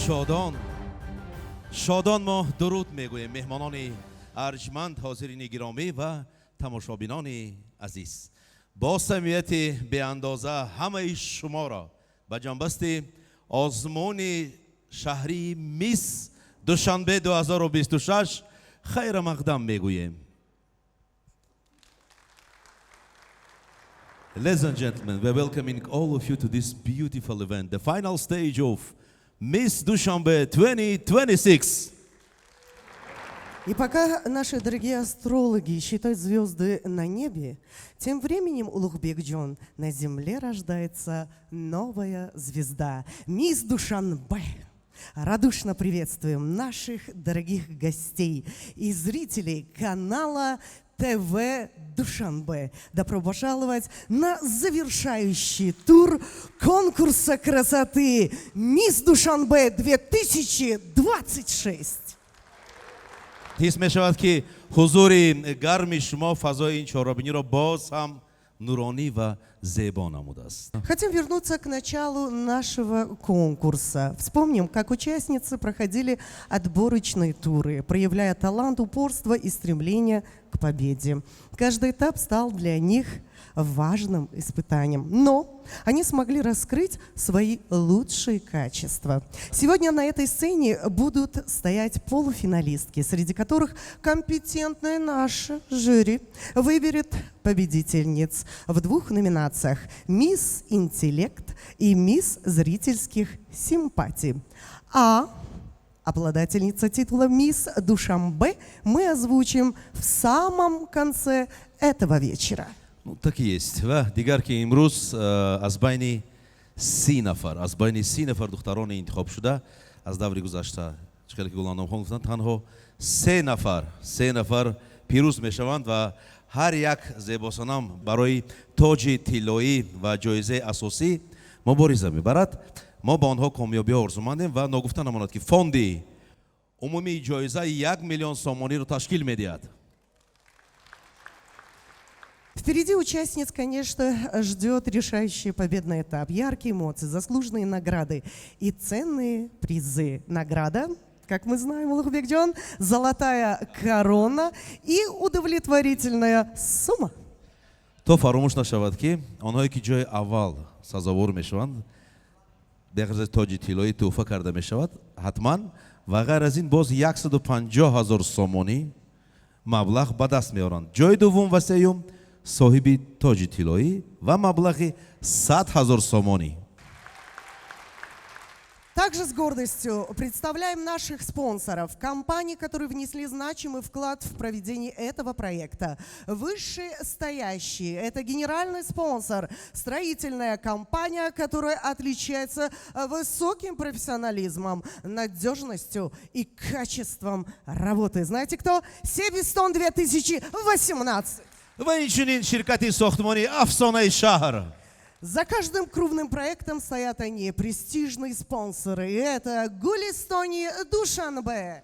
شادان شادان ما درود میگوییم مهمانان ارجمند حاضرین گرامی و تماشابینان عزیز با صمیمیت به اندازه همه شما را به جنبست آزمون شهری میس دوشنبه 2026 خیر مقدم میگوییم. Ladies and gentlemen, we're welcoming all of you to this beautiful event, the final stage of Miss Dushanbe 2026. И пока наши дорогие астрологи считают звезды на небе, тем временем, Улугбек-Джон, на земле рождается новая звезда – Мисс Душанбе. Радушно приветствуем наших дорогих гостей и зрителей канала ТВ Душанбе. Добро пожаловать на завершающий тур конкурса красоты Мисс Душанбе 2026. حس می شود که حضور گرم شما فضای این چهارراه را باز هم نورانی و زیبا نموده است. Хотим вернуться к началу нашего конкурса. Вспомним, как участницы проходили отборочные туры, проявляя талант, упорство и стремление к победе. Каждый этап стал для них важным испытанием, но они смогли раскрыть свои лучшие качества. Сегодня на этой сцене будут стоять полуфиналистки, среди которых компетентное наше жюри выберет победительниц в двух номинациях – «Мисс Интеллект» и «Мисс Зрительских симпатий». А обладательница титула «Мисс Душанбе» мы озвучим в самом конце этого вечера. Ну, так и есть. و دیگر که امروز از بین 30 نفر دختران انتخاب شده از دوری گذشته چقدر که گلانم خان گفتن تنها 3 نفر پیروز میشوند و هر یک زیباسانم برای تاج طلایی و جایزه اساسی مبارزه میبرد. ما با آنها کامیابی آرزومندیم و ناگفته نماند که فوند عمومی جایزه 1 میلیون سومانی را تشکیل میدهد. Впереди участниц, конечно, ждет решающий победный этап, яркие эмоции, заслуженные награды и ценные призы. Награда, как мы знаем, Улугбек-Джон, золотая корона и удовлетворительная сумма. تو فراموش نشود که آنهایی که جای اول سزاوار میشوند به خاطر تاج طلایی تحفه کرده میشود حتما و غیر از این باز 150,000 سومانی مبلغ به دست میارند. جای دوم و سوم صاحب تاج طلایی و مبلغ 100,000 سومانی. Также с гордостью представляем наших спонсоров, компании, которые внесли значимый вклад в проведение этого проекта. Вышестоящие – это генеральный спонсор, строительная компания, которая отличается высоким профессионализмом, надежностью и качеством работы. Знаете кто? Себестон 2018. و اینچنین شرکت ساختمانی افسانه شهر. За каждым крупным проектом стоят они, престижные спонсоры. И это Гулистони Душанбе.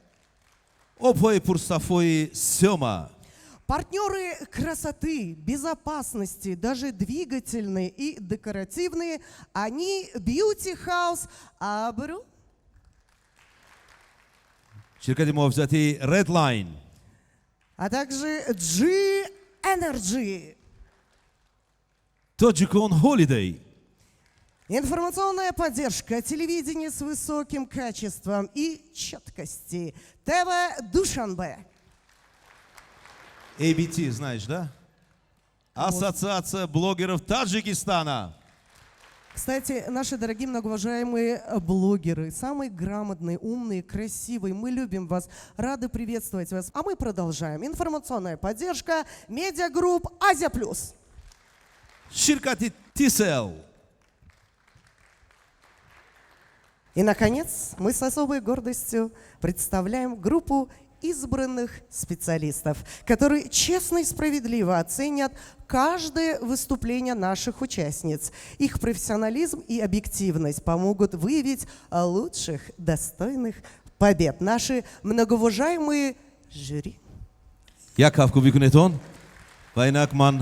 Опой пурсафой Сёма. Партнеры красоты, безопасности, даже двигательные и декоративные. Они Beauty House Абру. شرکت محافظتی Redline. А также G-Energy. Тоджикон Holiday. Информационная поддержка, телевидение с высоким качеством и четкостью. ТВ Душанбе. ABT, знаешь, да? Ассоциация блогеров Таджикистана. Кстати, наши дорогие многоуважаемые блогеры, самые грамотные, умные, красивые, мы любим вас, рады приветствовать вас. А мы продолжаем. Информационная поддержка, медиагрупп Азия Плюс. شرکت TCL. И, наконец, мы с особой гордостью представляем группу избранных специалистов, которые честно и справедливо оценят каждое выступление наших участниц. Их профессионализм и объективность помогут выявить лучших, достойных побед. Наши многоуважаемые жюри. Яков Кубикунетон. و اینک من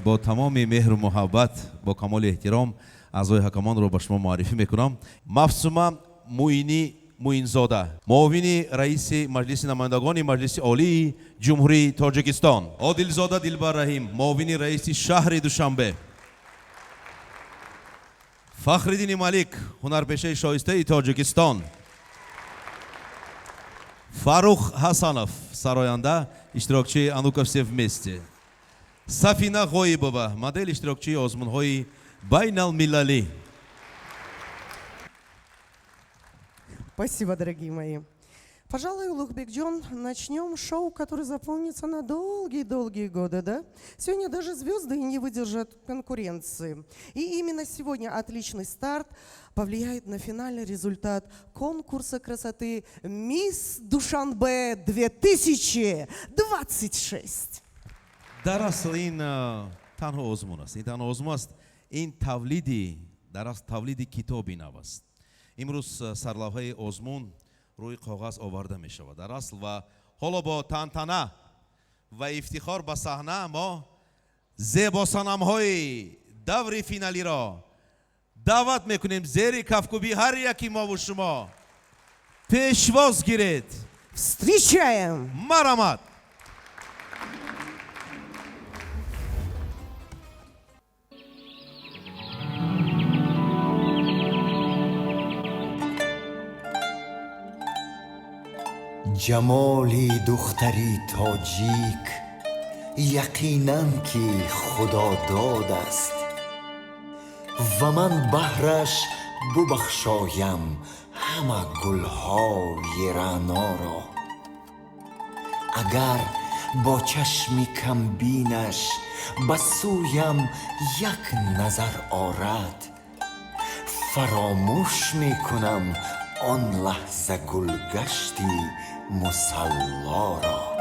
با تمام مهر و محبت با کمال احترام اعضای حکمان رو به شما معرفی میکنم. مفصومه موینی муинзода муовини раиси маҷлиси намояндагони маҷлиси олии ҷумҳурии тоҷикистон, одилзода дилбар раҳим муовини раиси шаҳри душанбе, фахриддини малик ҳунарпешаи шоистаи тоҷикистон, фарух ҳасанов сароянда иштирокчии ануковсев вместе, сафина ғоибова модел иштирокчии озмунҳои байналмилалӣ. Спасибо, дорогие мои. Пожалуй, Улугбекджон, начнем шоу, которое запомнится на долгие-долгие годы, да? Сегодня даже звезды не выдержат конкуренции. И именно сегодня отличный старт повлияет на финальный результат конкурса красоты «Мисс Душанбе 2026». дар асл ин танҳо озмун аст. Ин танҳо озмун аст. Ин тавлиди дар асл тавлиди китоби нав аст. имрӯз сарлавҳаи озмун рӯи коғаз оварда мешавад дар асл ва ҳоло бо тантана ва ифтихор ба саҳна мо зебосанамҳои даври финалиро даъват мекунем зери кафкуби ҳар яки мову шумо пешвоз гиред. Встречаем! Марамат! جمالی دختری تاجیک یقیناً که خدا داد است و من بهرش ببخشایم همه گلهای رعنا را. اگر با چشمی کمبینش به سویم یک نظر آرد فراموش می کنم آن لحظه گلگشتی مصلا را.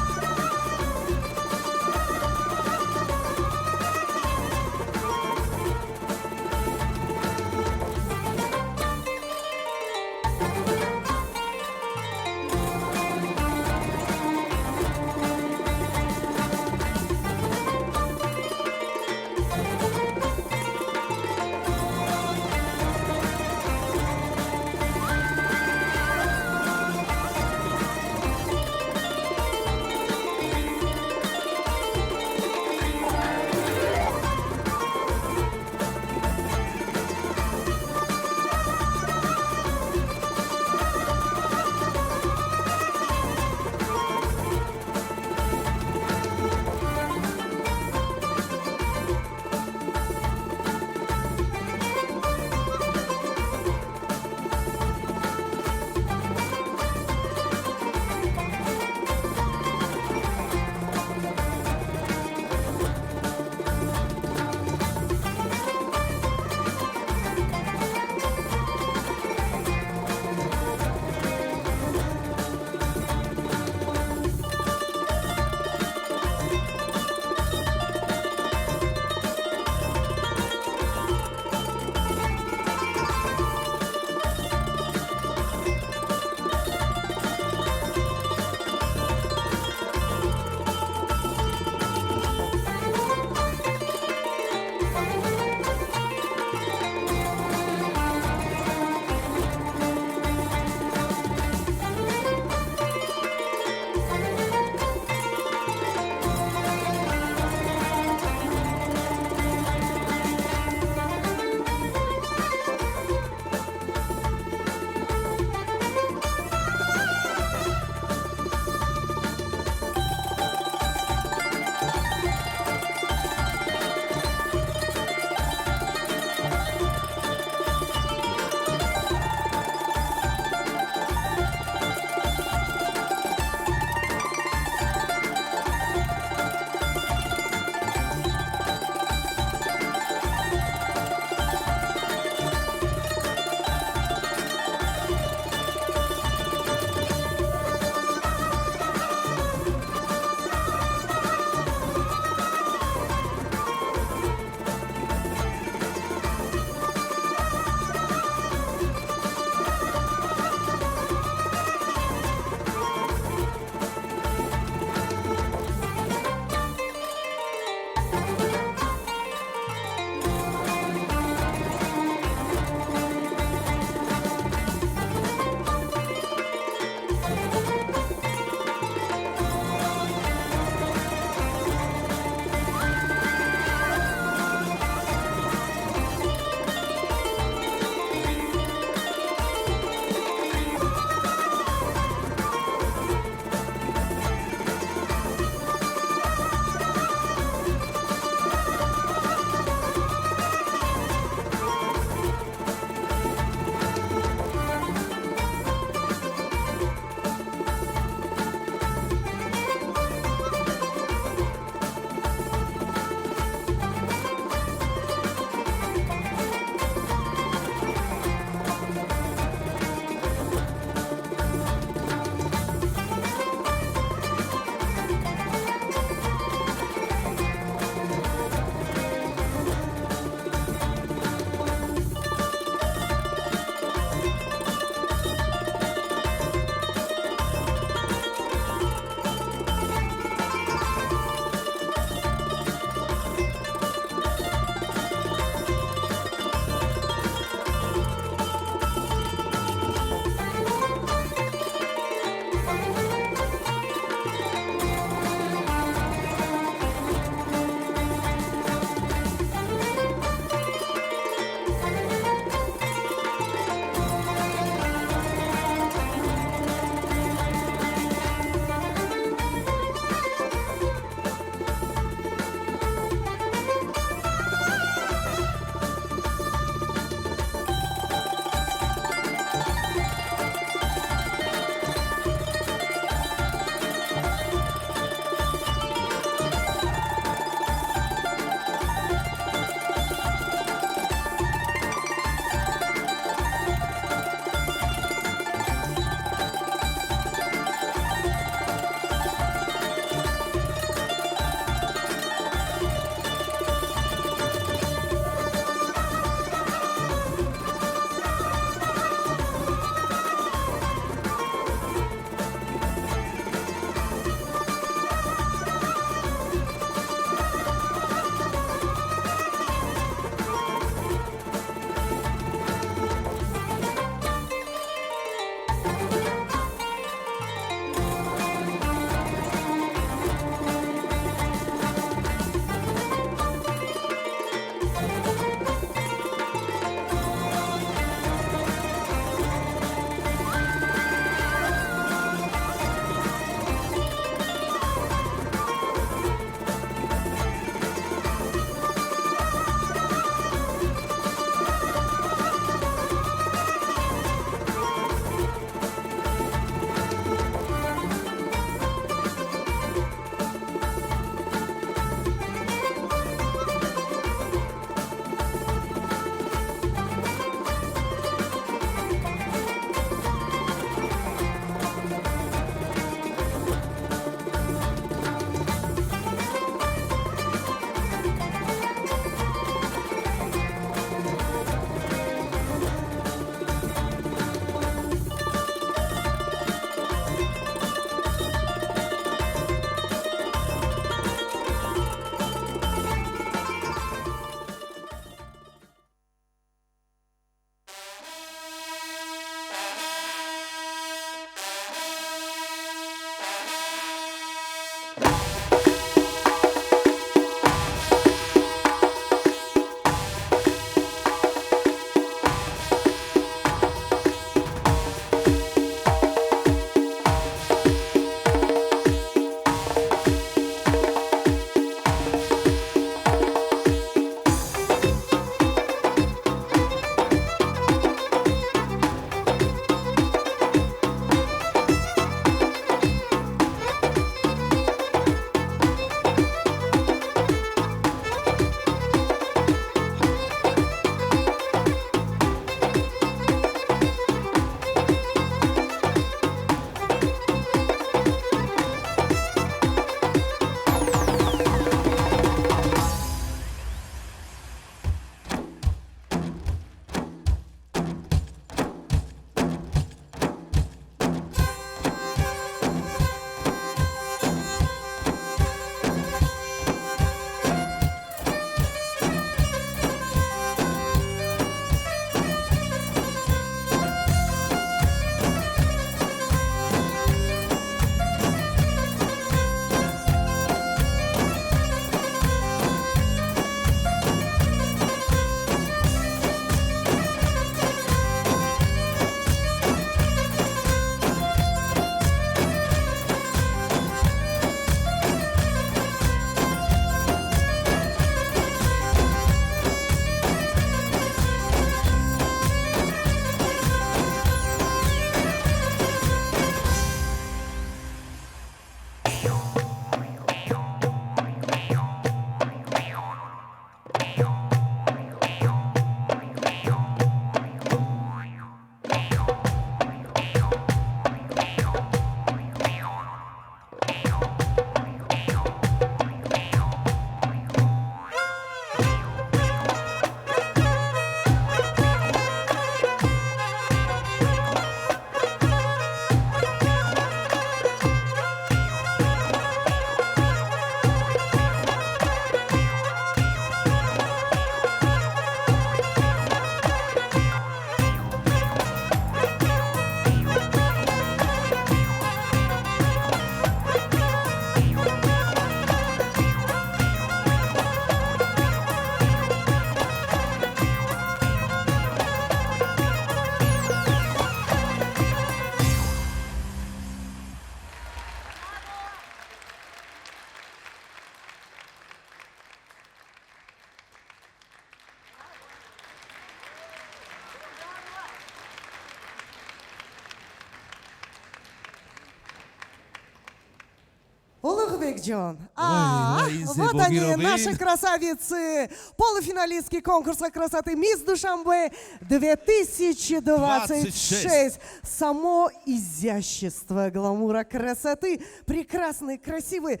Улугбекджон. Ой, Вот Боги они, Робин. наши красавицы, полуфиналистки конкурса красоты «Мисс Душанбе 2026». Само изящество гламура красоты, прекрасные, красивые.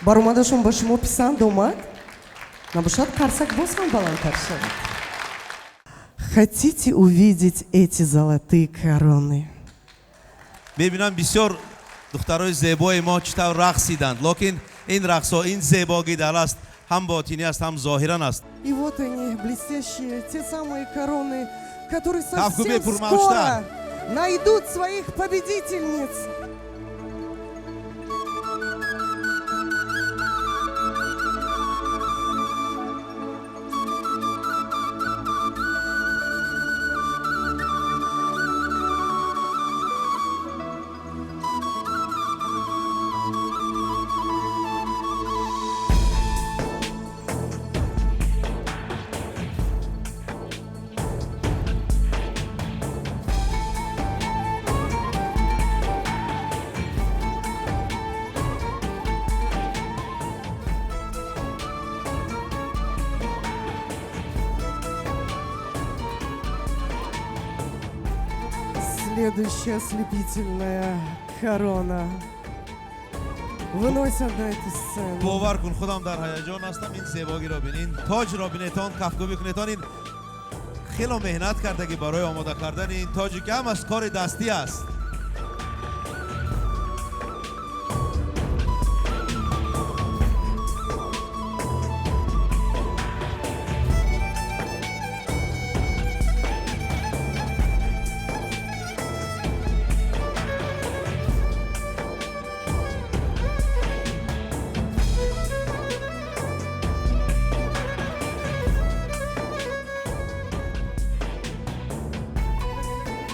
Барумадашум башему писан дома. Набушат карсак босман балан каршан. Хотите увидеть эти золотые короны? میبینم بسیار دخترای زیبای ما چطور رقصیدند لکن این رقص ها این زیبایی در است هم باطنی است هم ظاهرا است И вот они, блестящие, те самые короны, которые Кавкубе совсем Пурмаушта. скоро найдут своих победительниц. Следующая ослепительная корона выносят на эту сцену. باور کن خودم در هیجان هستم این زیبایی را بین این تاج را بینتان کفکوبی کنیتان این خیلی مهنت کرده که برای آماده کردن این تاجی که هم از کار دستی است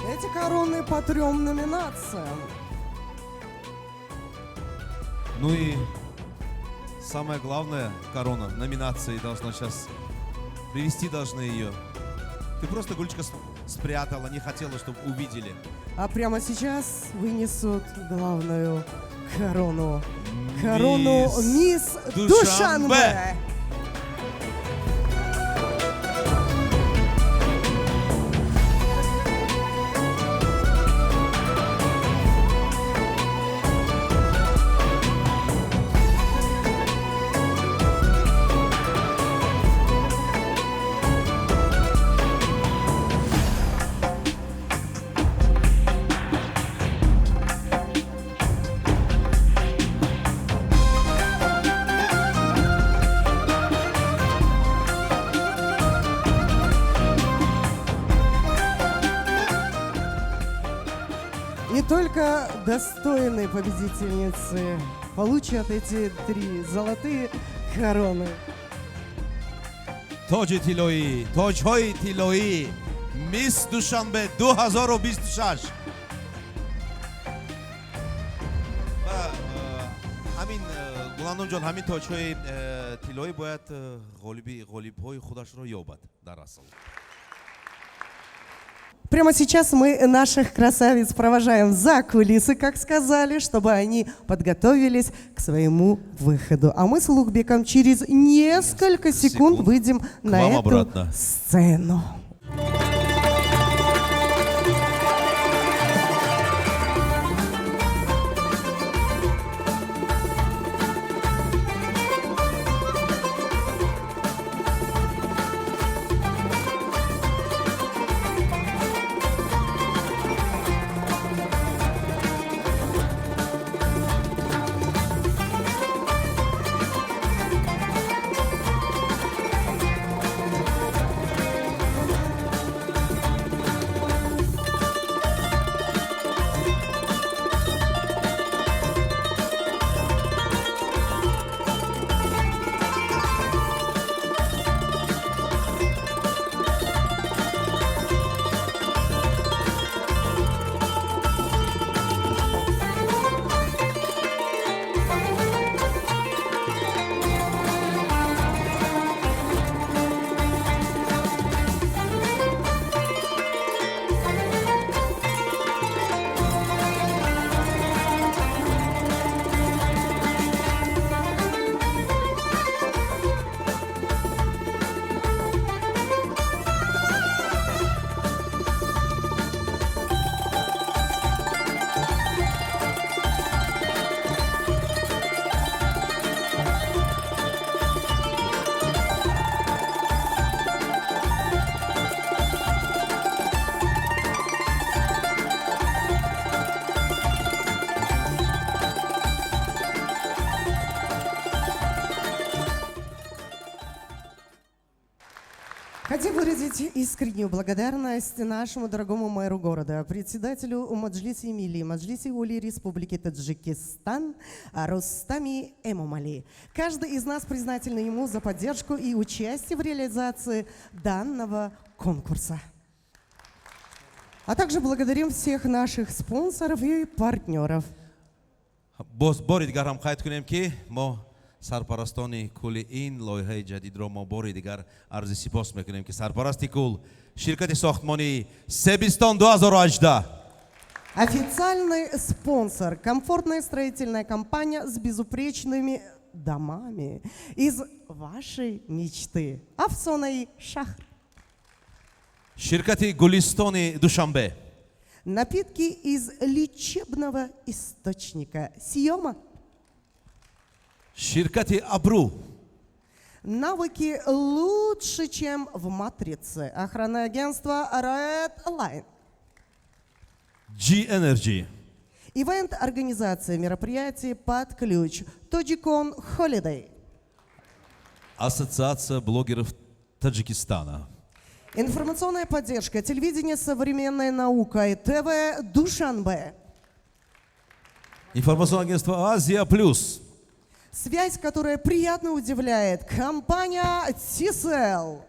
Эти короны по 3 номинациям. Ну и самое главное, корона, номинации должна сейчас привести должны ее. Ты просто, Гулечка, спрятала, не хотела, чтобы увидели. А прямо сейчас вынесут главную корону. Корону мисс Душанбе. И только достойные победительницы получат эти 3 золотые короны. تاج طلایی تاج های طلایی میس دوشنبه 2026 و همین گلندم جان همین تاج های طلایی باید غالب های خودش را یابد در اصل Прямо сейчас мы наших красавиц провожаем за кулисы, как сказали, чтобы они подготовились к своему выходу. А мы с Улугбеком через несколько секунд выйдем на вам эту обратно. сцену. Хочу выразить искреннюю благодарность нашему дорогому мэру города, председателю Маджлиси Милли, Маджлиси Ули Республики Таджикистан Рустами Эмомали. Каждый из нас признателен ему за поддержку и участие в реализации данного конкурса. А также благодарим всех наших спонсоров и партнеров. باری دیگر هم خواهید کنیم که ما سرپرستان کل این لایحه جدید را ما باری دیگر عرض سپاس میکنیم که سرپرستی کل شرکت ساختمانی سبیستان 2018. Официальный спонсор – комфортная строительная компания с безупречными домами из вашей мечты. Афсонаи Шах. شرکت گلستان دوشنبه. Напитки из лечебного источника. Сиома. شرکت ابرو. Навыки лучше, чем в «Матрице». Охранное агентство Red Line. جی انرژی. Ивент-организация мероприятий под ключ. Тоджикон Holiday. ассоциация блогеров Таджикистана. Информационная поддержка. Телевидение «Современная наука» и ТВ Душанбе. информационное агентство Азия Плюс. Связь, которая приятно удивляет. Компания TCL.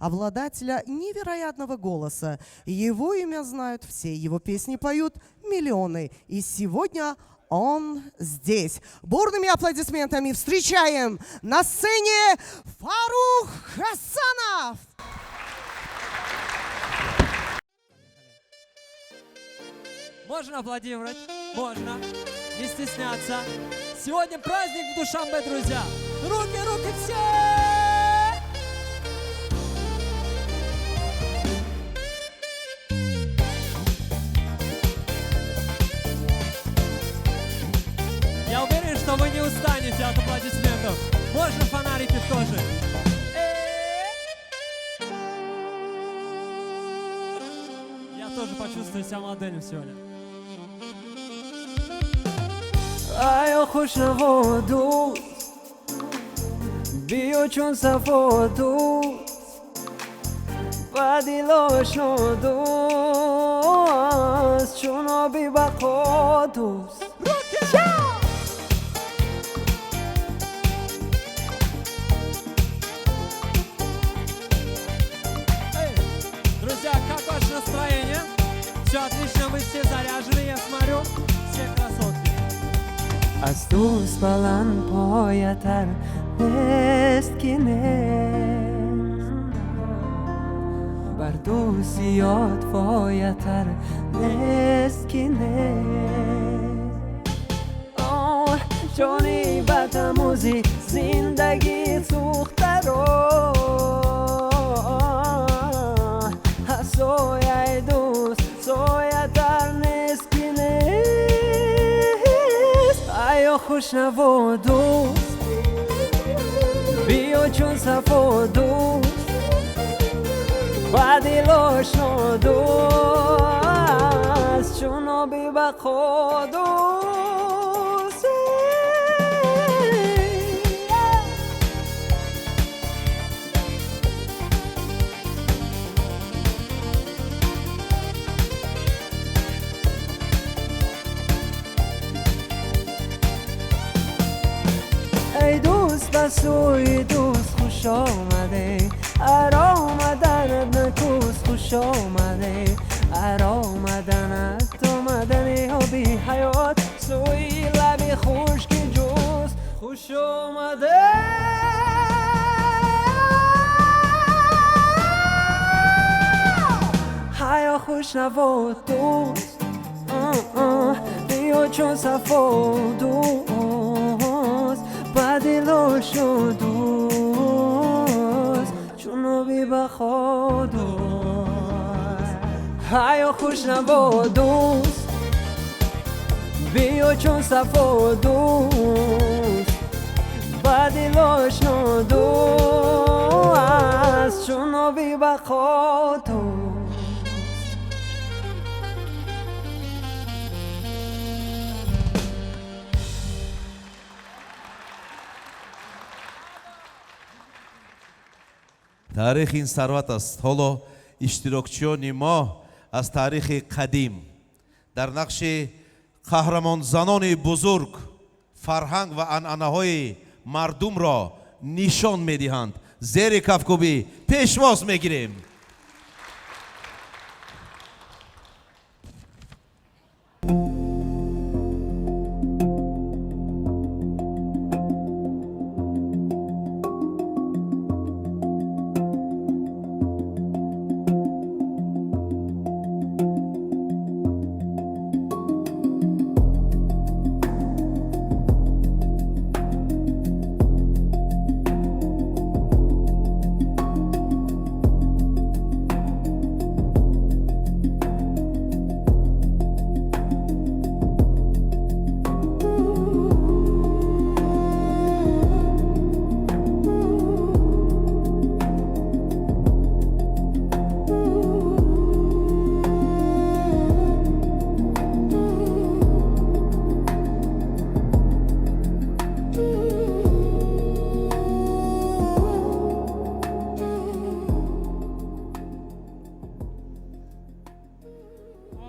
обладателя невероятного голоса. Его имя знают все, его песни поют миллионы. И сегодня он здесь. Бурными аплодисментами встречаем на сцене Фарух Хасанов! Можно аплодировать? Можно. Не стесняться. Сегодня праздник в Душанбе, друзья. Руки, руки все! Я уверен, что вы не устанете от аплодисментов. Можно фонарики тоже. Я тоже почувствую себя моделью сегодня. آیا خوش نوا دوست بیا چون صفا دوست و دل آشنا دوست چون آبی بقا دوست Друзья, как ваше настроение? Все отлично, вы все заряжены, я смотрю. Все красотки. از دوست بلند پایتر نیست که نیست بر دوست یاد فایتر نیست که نیست جانی بدموزی زندگی سوخته رو سایه دوست سایه در نیست که نیست آیا خوشنوا دوست بیا چون صفا دوست و دل آشنا دوست چون آبی بقا دوست ای دوست به سوی دوست خوش آمده ار آمدنت نکوست خوش آمده ار آمدنت آمدنی ها بی حیات سوی لبی خوش که جوست خوش آمده حیا خوش نوا دوست بیا چون صفا دوست بدل شد دوست چون بی بخا دوست حیا خوش نوا دوست بیا چون صفا دوست بدل آشنا دوست چون بی بخا دوست таърих ин сарват аст. ҳоло иштирокчиёни мо аз таърихи қадим дар нақши қаҳрамонзанони бузург фарҳанг ва анъанаҳои мардумро нишон медиҳанд. зери кафкӯбӣ пешвоз мегирем.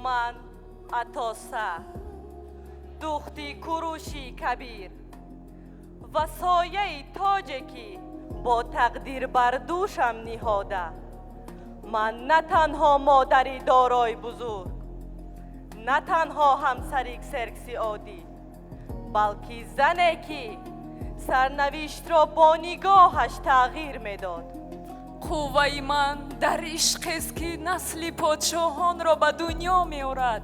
من عطاسه دختي کوروشی کبیر و سایه تاجکی با تقدیر بر دوشم نهاده. من نه تنها مادری دارای بزرگ، نه تنها همسری سرکسی عادی، بلکه زنی که سرنوشت را با نگاهش تغییر میداد. قوه من در عشق است که نسل پادشاهان را به دنیا می آورد،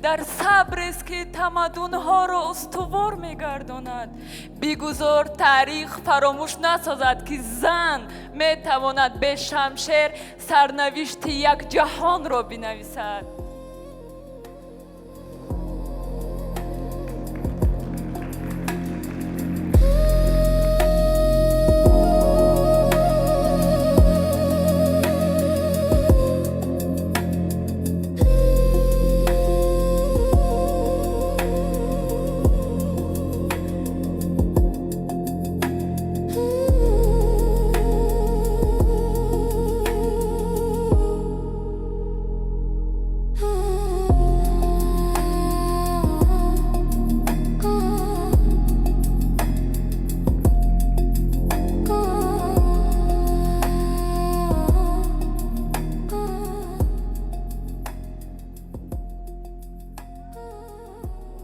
در صبر است که تمدن ها را استوار می گرداند. بگذار تاریخ فراموش نسازد که زن می تواند به شمشیر سرنوشت یک جهان را بنویسد.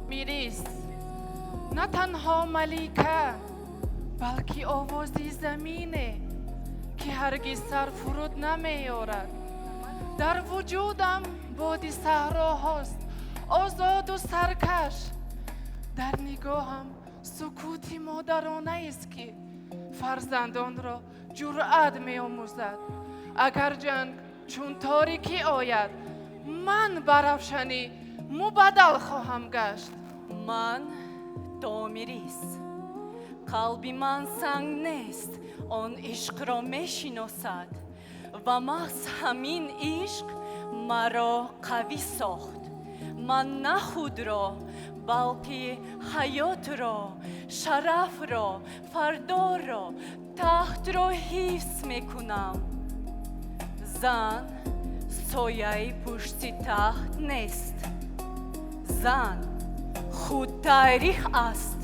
میریس نه تنها ملیکه بلکه آوازی زمینه که هرگز سر فرود نمیارد. در وجودم باد صحرا هست آزاد و سرکش، در نگاهم سکوتی مادرانه است که فرزندان را جرأت می آموزد. اگر جنگ چون تاریکی آید من برافشانی مبدل خواهم گشت. من تومیریس، قلبی من سنگ نیست، آن عشق را می شناسد و محض همین عشق مرا قوی ساخت. من نه خود را بلکه حیات را، شرف را، فردا را، تخت را حفظ می کنم. زن سایه پشت تخت نیست، زن خود تاریخ است.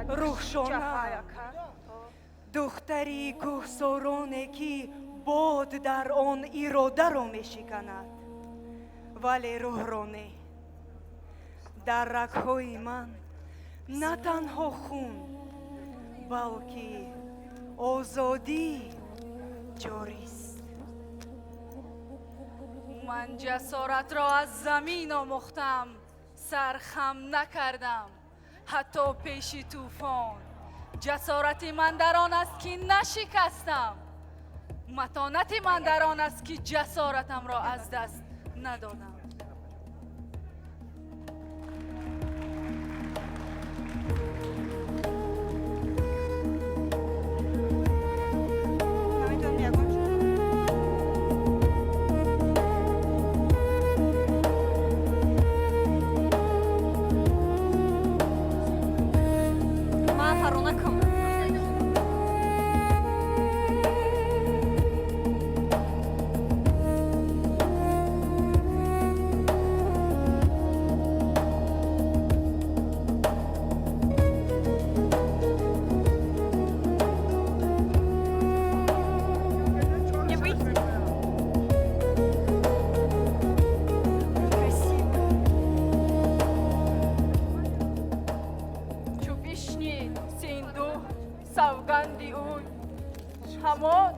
روحشانه دختری کوهسارانه که باد در آن اراده را می شکند، ولی روحرانه در رگ‌های من نه تنها خون بلکه آزادی جاری است. من جسارت را از زمین آموختم، سرخم نکردم حتی پیش طوفان. جسارت من در آن است که نشکستم، متانت من در آن است که جسارتم را از دست ندادم. سوگندی اوی همان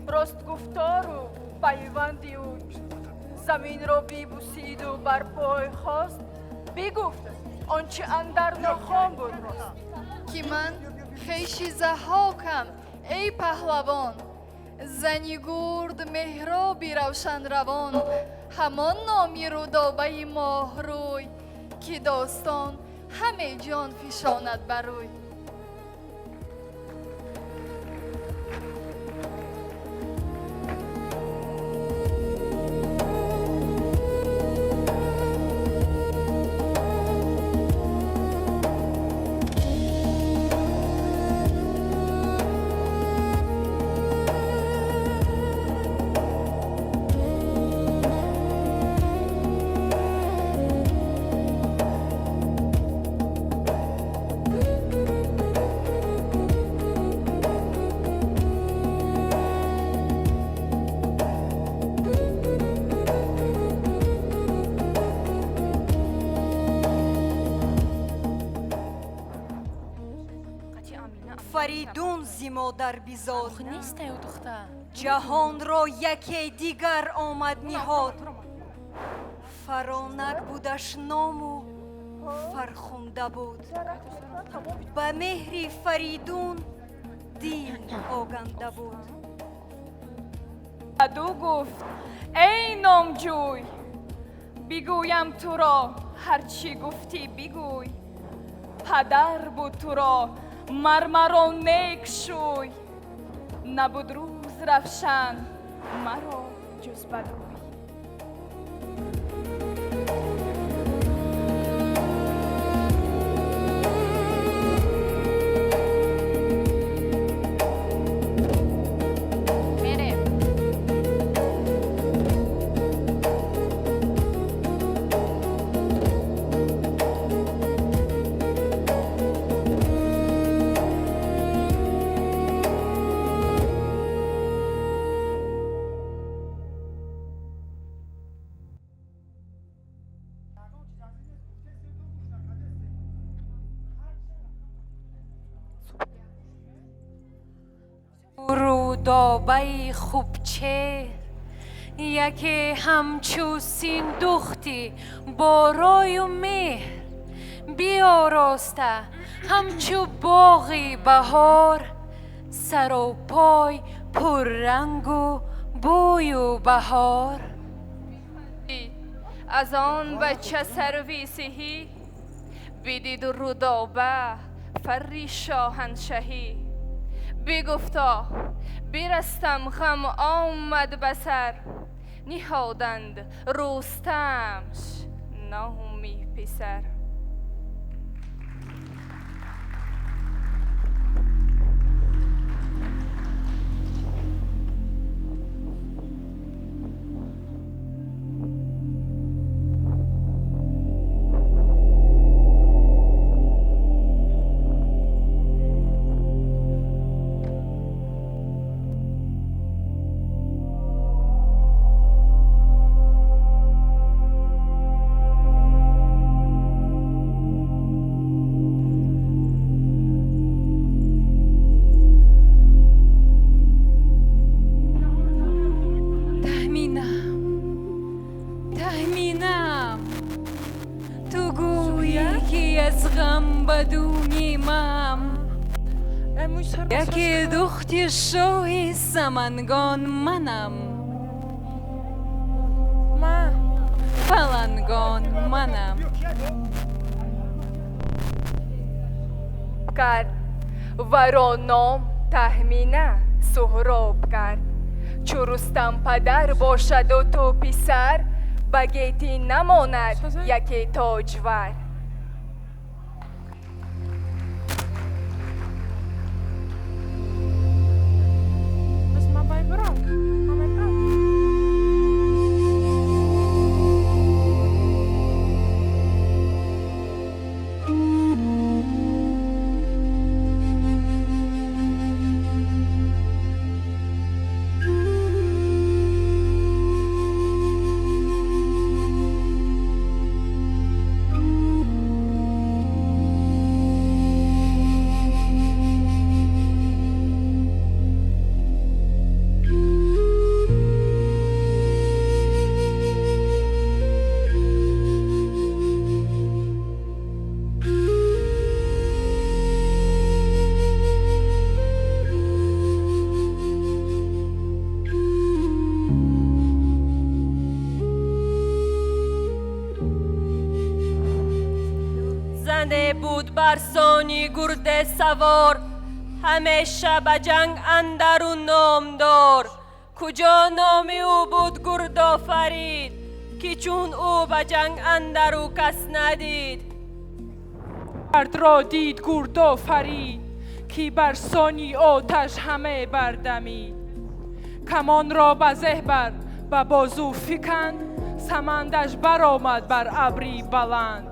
راست گفتار و پیوندی اوی زمین را بیبوسید و بر پای خواست بگفت آنچه اندر ناخوان بود راست که من خیشی زحاکم ای پهلوان، زنی گرد مهرابی روشن روان، همان نامی رودابه ماه روی که داستان همه جان فشاند بر روی. فریدون زی مادر بیزاد نیست ای دختر جهان را یکی دیگر آمد نهاد فرانک بودش نام و فرخنده بود به مهری فریدون دین آگنده بود. عدو گفت ای نامجوی بگویم تو را هرچی گفتی بگوی پدر بود تو را مرا نیک شوی نبود روز رفشن مرا جز بدوی. رودابه خوب چه یکی همچو سیندختی با رای و مهر بیاراسته همچو باغی بهار سر و پای پر رنگ و بوی و بهار. از آن بچه سرویسیهی بدید رودابه فری شاهنشهی بگفتا برستم غم آمد بسر نهادند رستمش نامی پسر. یکی دختی شوی سمنگان منم فلنگان منم کرد و را نام تهمینه سهراب کرد چو رستم پدر باشد و تو پسر بگیتی نماند یکی تاجور. برسانی گرد سوار، همیشه به جنگ اندرون نامدار. کجا نام او بود گرد آفرید، که چون او به جنگ اندرو کس ندید. مرد را دید گرد آفرید، که برسانی آتش همه بردمید. کمان را به زه بر و بازو فکند، سمندش برآمد بر ابری بلند.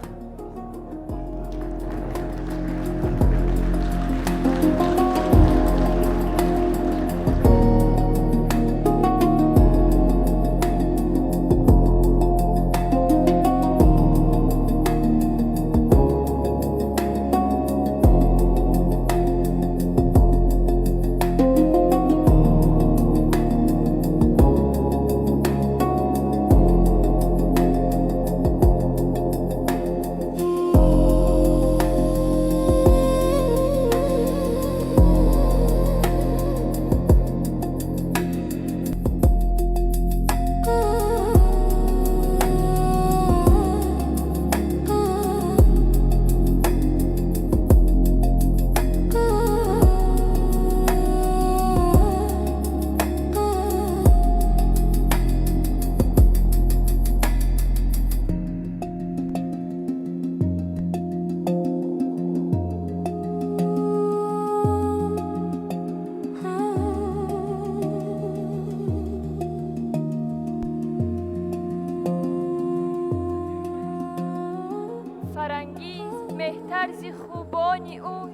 طرز خوبانی اوی،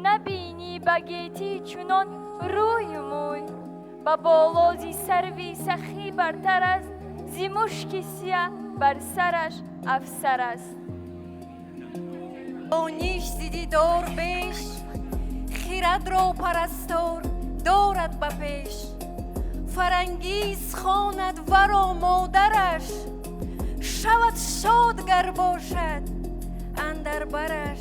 نبینی بگیتی چونان روی موی. با بالازی سروی سخی برتر است، زی مشکی سیاه بر سرش افسر است. نیش زیدی دور بیش، خیرد رو پرستور دارد به پیش. فرنگیز خواند ورا مادرش، شود شاد گر باشد اندر برش.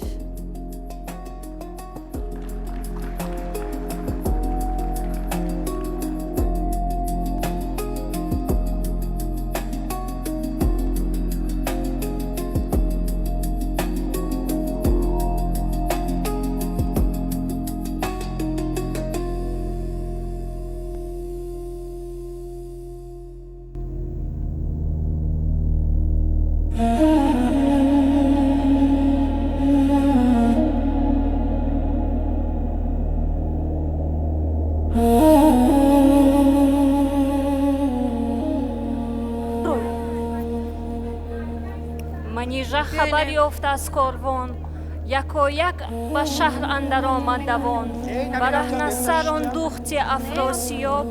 منیژه خبر یافت از کاروان، یکا یک به شهر اندر آمد دوان. برهنه سر آن دخت افراسیاب،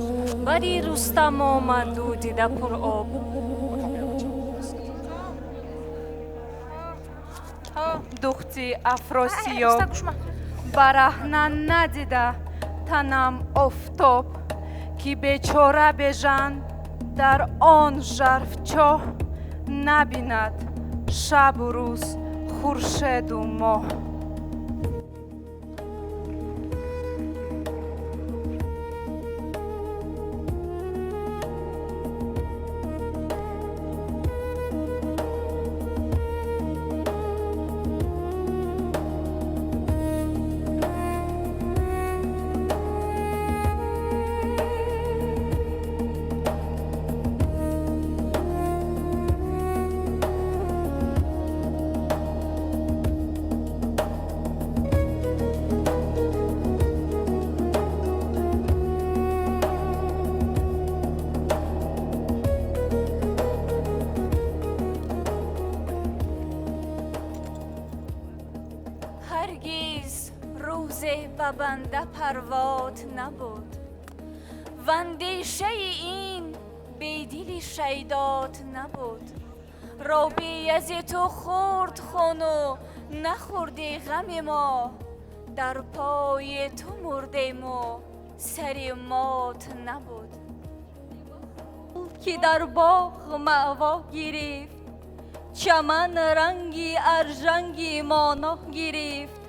بری رستم آمد و دیده پر آب. دخت افراسیاب برهنه ندیده تنم آفتاب، که بیچاره بژن در آن ژرف چاه. نبیند شب و روز خورشید و ماه. هرگیز روز به بنده پروات نبود، و اندیشه این به دل شیدات نبود. رابی از تو خورد خون و نخوردی غم ما، در پای تو مردیم و سر مات نبود. که در باغ معوا گرفت، چمن رنگی ارژنگی مانا گرفت.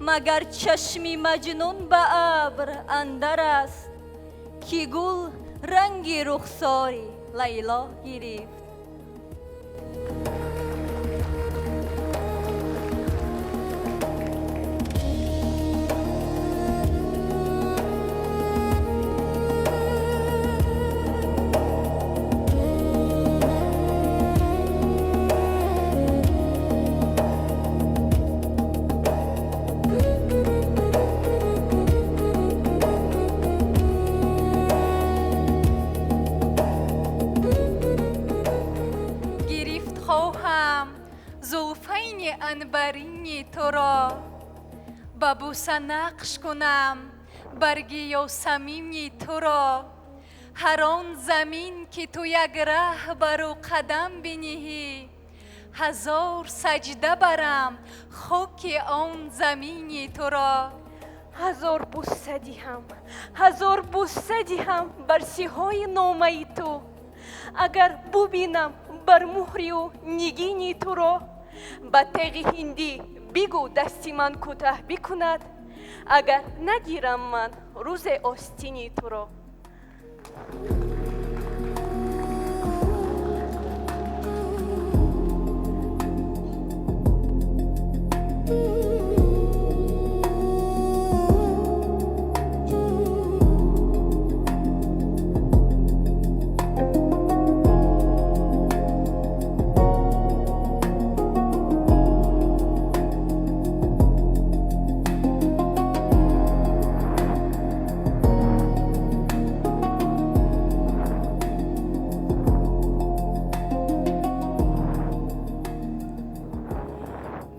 مگر چشمی مجنون به ابر اندر است، که گل رنگی رخساری لیلا گرفت. با بوسه نقش کنم برگی یاسمینی تو را. هر آن زمین که تو یک ره برو قدم بنهی، هزار سجده برم خاک آن زمینی تو را. هزار بوسه دهم، هزار بوسه دهم بر سیهای نامه تو. اگر ببینم بر مهری و نگینی تو را، با تیغ هندی بگو دستی من کوته بکند. اگر نگیرم من روز آستینی تو را.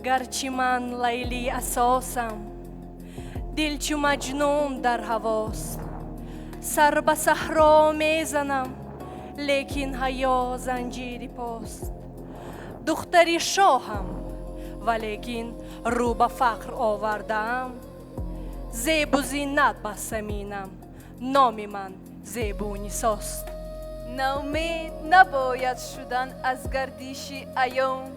گرچه من لیلی اساسم، دل چو مجنون در هواست. سر به صحرا میزنم لیکن حیا زنجیر پاست. دختری شاهم ولیکن رو به فقر آوردم. زیب و زینت به زمینم، نام من زیب و نساست. ناامید نباید شدن از گردش ایام.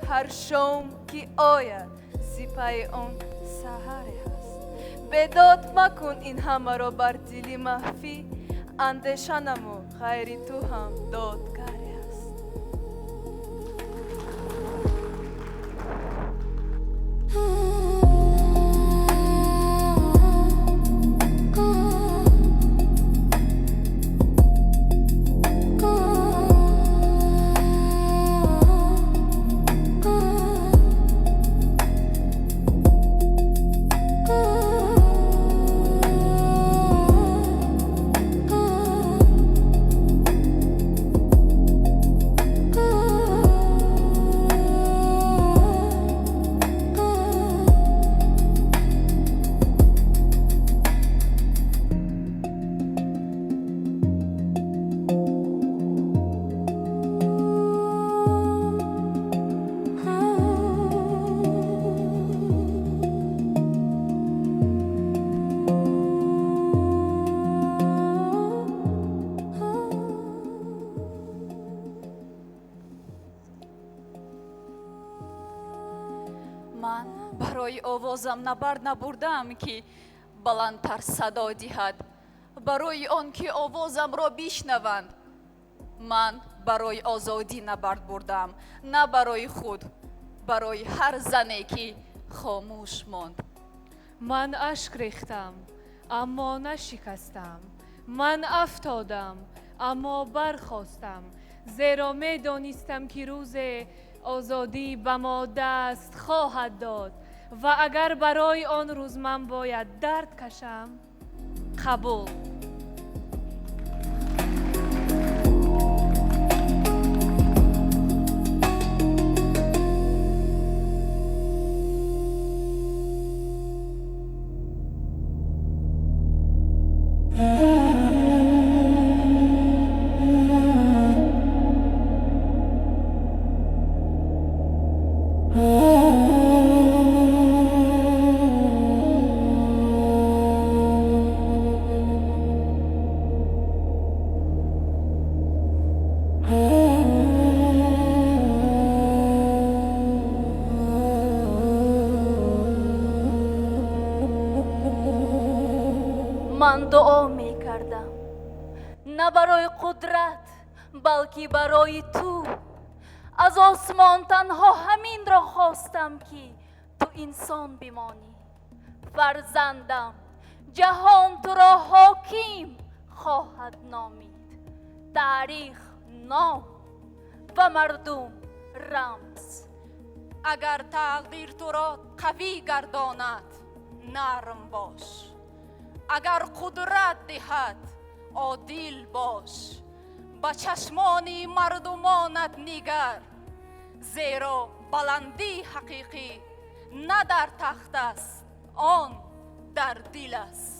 هر شام که آید سپای آن سحر هست. بداد مکن این همه را بر دل مخفی. اندیشانم و غیر تو هم دادگری است. من برای آوازم نبرد نبردم که بلندتر صدا دهد. برای آن که آوازم را بشنوند. من برای آزادی نبرد بردم، نه برای خود، برای هر زنی که خاموش ماند. من اشک ریختم اما نشکستم. من افتادم اما برخاستم. زیرا می دانستم که روز آزادی به ما دست خواهد داد و اگر برای آن روز من باید درد کشم، قبول. من دعا می کردم نه برای قدرت بلکه برای تو. از آسمان تنها همین را خواستم که تو انسان بمانی. فرزندم جهان تو را حاکم خواهد نامید. تاریخ نام و مردم رمز. اگر تقدیر تو را قوی گرداند نرم باش. اگر قدرت دهد عادل باش. با چشمان مردمانت نگر. زیرا بلندی حقیقی نه در تخت است он дар дил аст.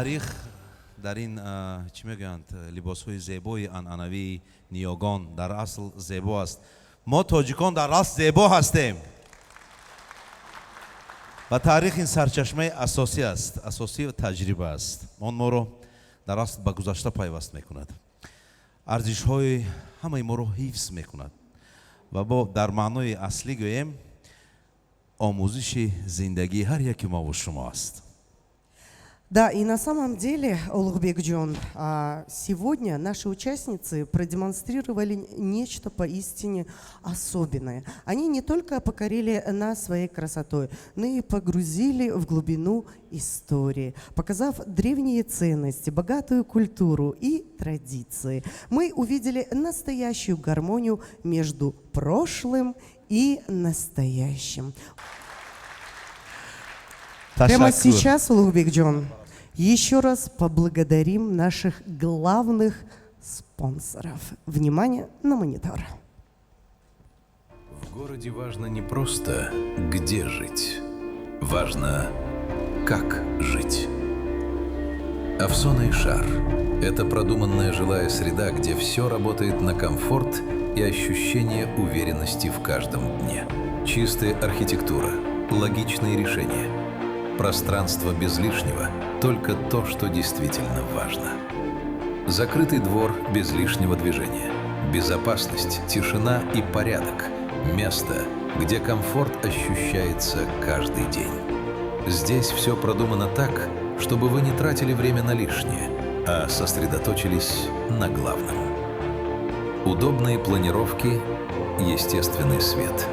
таърих дар ин чӣ мегӯянд либосҳои зебои анъанавии ниёгон дар асл зебо аст. мо тоҷикон дар асл зебо ҳастем ва таърих ин сарчашмаи асосӣ аст, асосӣ таҷриба аст. он моро дар асл ба гузашта пайваст мекунад, арзишҳои ҳамаи моро ҳифз мекунад ва бо дар маънои аслӣ гӯем омӯзиши зиндагии ҳар яки мо ва шумо аст. Да, и на самом деле, Улугбекджон, сегодня наши участницы продемонстрировали нечто поистине особенное. Они не только покорили нас своей красотой, но и погрузили в глубину истории, показав древние ценности, богатую культуру и традиции. Мы увидели настоящую гармонию между прошлым и настоящим. Прямо сейчас, Улугбекджон, еще раз поблагодарим наших главных спонсоров. Внимание на монитор. В городе важно не просто где жить, важно как жить. Авсона и Шар – это продуманная жилая среда, где все работает на комфорт и ощущение уверенности в каждом дне. Чистая архитектура, логичные решения, пространство без лишнего – только то, что действительно важно. Закрытый двор без лишнего движения, безопасность, тишина и порядок – место, где комфорт ощущается каждый день. Здесь все продумано так, чтобы вы не тратили время на лишнее, а сосредоточились на главном. Удобные планировки, естественный свет.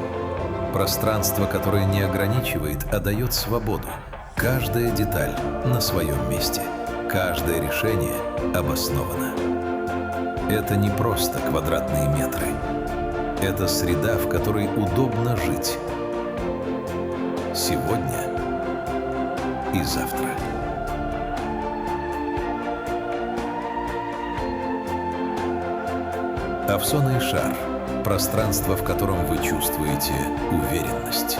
Пространство, которое не ограничивает, а дает свободу. Каждая деталь на своем месте. Каждое решение обосновано. Это не просто квадратные метры. Это среда, в которой удобно жить. сегодня и завтра. Овсоный шар. Пространство, в котором вы чувствуете уверенность.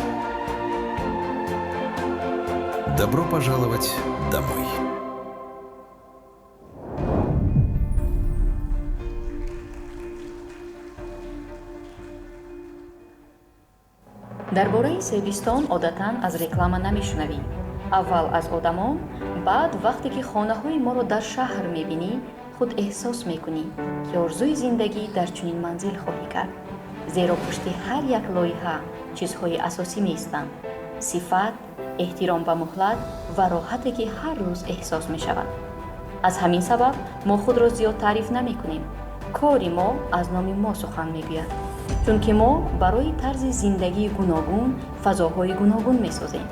Добро пожаловать домой. дар бораи себистон одатан аз реклама намешунавӣ. аввал аз одамон, баъд вақте ки хонаҳои моро дар шаҳр мебинӣ, худ эҳсос мекунӣ ки орзуи зиндагӣ дар чунин манзил хоҳӣ кард. зеро пушти ҳар як лоиҳа чизҳои асосӣ меистанд: сифат, эҳтиром ба муҳлат ва роҳате ки ҳар рӯз эҳсос мешавад. аз ҳамин сабаб мо худро зиёд таъриф намекунем. кори мо аз номи мо сухан мегӯяд, чунки мо барои тарзи зиндагии гуногун фазоҳои гуногун месозем.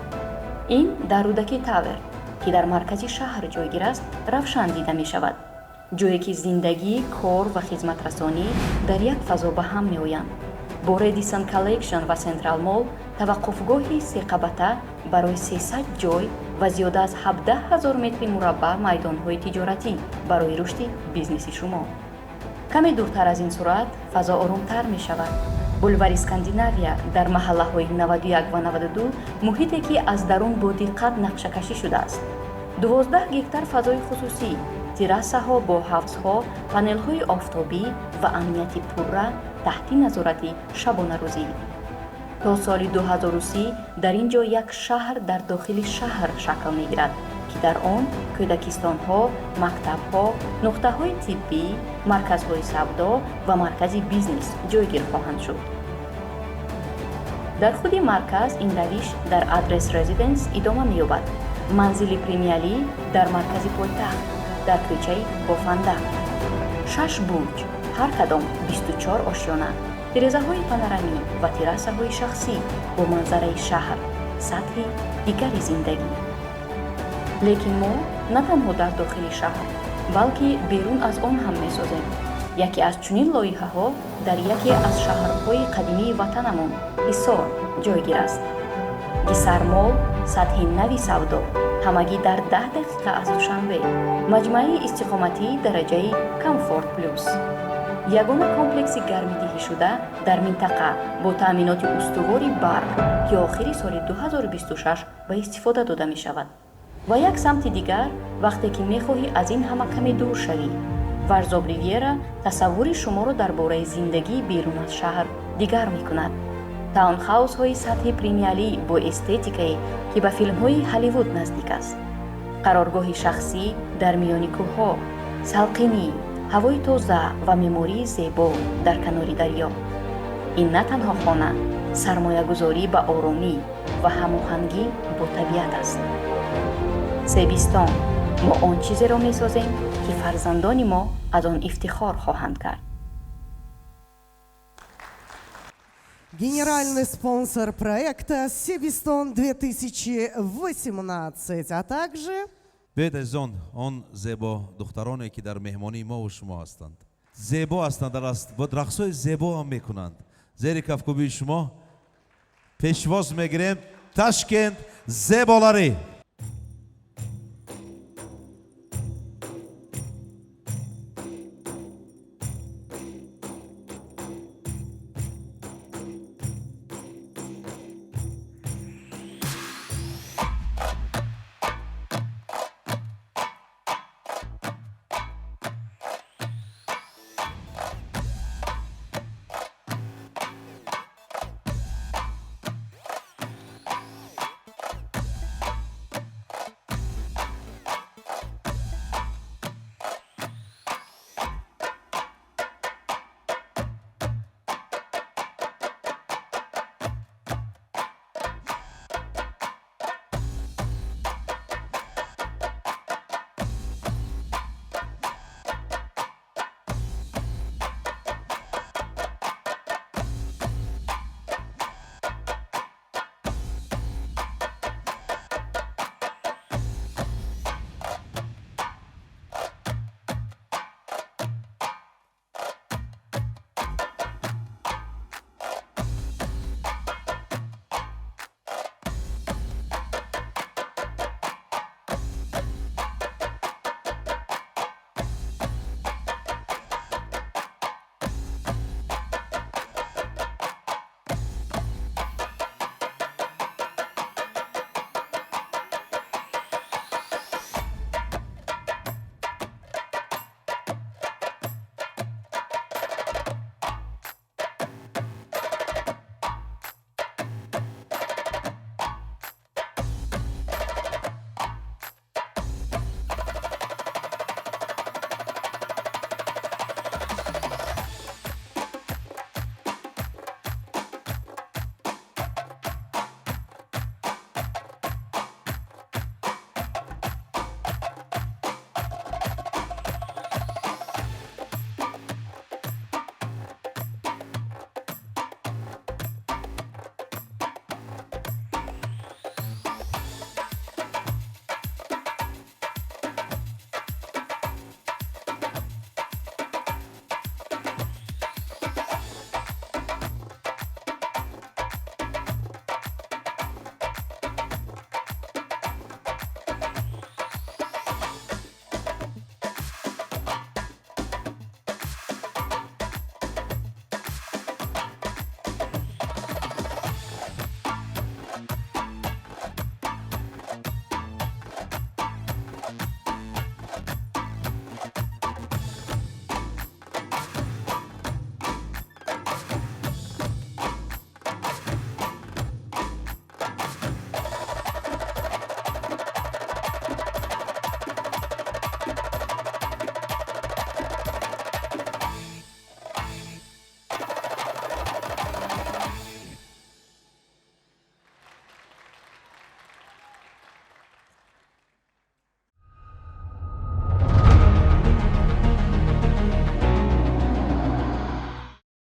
ин дар рӯдаки тавер, ки дар маркази шаҳр ҷойгир аст, равшан дида мешавад. ҷое ки зиндагӣ, кор ва хизматрасонӣ дар як фазо ба ҳам меоянд. бо Redison Collection ва Central Mall таваққуфгоҳи seқабата барои 300 ҷой ва зиёда аз 17,000 метри мураббаъ майдонҳои тиҷоратӣ барои рушди бизнеси шумо. каме дуртар аз ин сурат фазо оромтар мешавад. бульвари Скандинавия дар маҳаллаҳои 91 ва 92 муҳите ки аз дарун бо диққат нақшакашӣ шудааст. 12 гектар фазои хусусӣ, террасаҳо бо ҳавзҳо, панелҳои офтобӣ ва амнияти пурра таҳти назорати шабонарӯзӣ. то соли 2030 дар ин ҷо як шаҳр дар дохили шаҳр шакл мегирад, ки дар он кӯдакистонҳо, мактабҳо, нуқтаҳои тиббӣ, марказҳои савдо ва маркази бизнес ҷойгир хоҳанд шуд. дар худи марказ ин равиш дар Адрес Резиденс идома меёбад. манзили премиалӣ дар маркази пойтахт, дар кӯчаи бофанда. 6 бурҷ, ҳар кадом 24 ошёна, тирезаҳои панорамӣ ва террасаҳои шахсӣ бо манзараи шаҳр, сатҳи дигари зиндагӣ. лекин мо на танҳо дар дохили шаҳр, балки берун аз он ҳам месозем. яке аз чунин лоиҳаҳо дар яке аз шаҳрҳои қадимии ватанамон, Ҳисор, ҷойгир аст. Гисармол, сатҳи нави савдо, ҳамагӣ дар 10 дақиқа аз душанбе. маҷмӯаи истиқоматии дараҷаи Комфорт Плюс. ягона комплекси гармидиҳишуда дар минтақа бо таъминоти устувори барқ ки охири соли 2026 ба истифода дода мешавад. ва як самти дигар, вақте ки мехоҳӣ аз ин ҳама каме дур шавӣ, Варзоб Ривьера тасаввури шуморо дар бораи зиндагии берун аз шаҳр дигар мекунад. таунхаусҳои сатҳи премиалӣ бо эстетикае ки ба филмҳои Ҳолливуд наздик аст. қароргоҳи шахсӣ дар миёни кӯҳҳо, салқинӣ, ҳавои тоза ва меъмории зебо дар канори дарё. ин на танҳо хона, сармоягузорӣ ба оромӣ ва ҳамоҳангӣ бо табиат аст. себистон, мо он чизеро месозем ки фарзандони мо аз он ифтихор хоҳанд кард. Генеральный спонсор проекта «Себистон 2018», а также... Бедазон, он зебо духтароне ки дар меҳмонии мо ва шумо ҳастанд. Зебо ҳастанд, бо рақсҳои зебо ҳам мекунанд. зери кафкубии шумо пешвоз мегирем Ташкент зеболарӣ.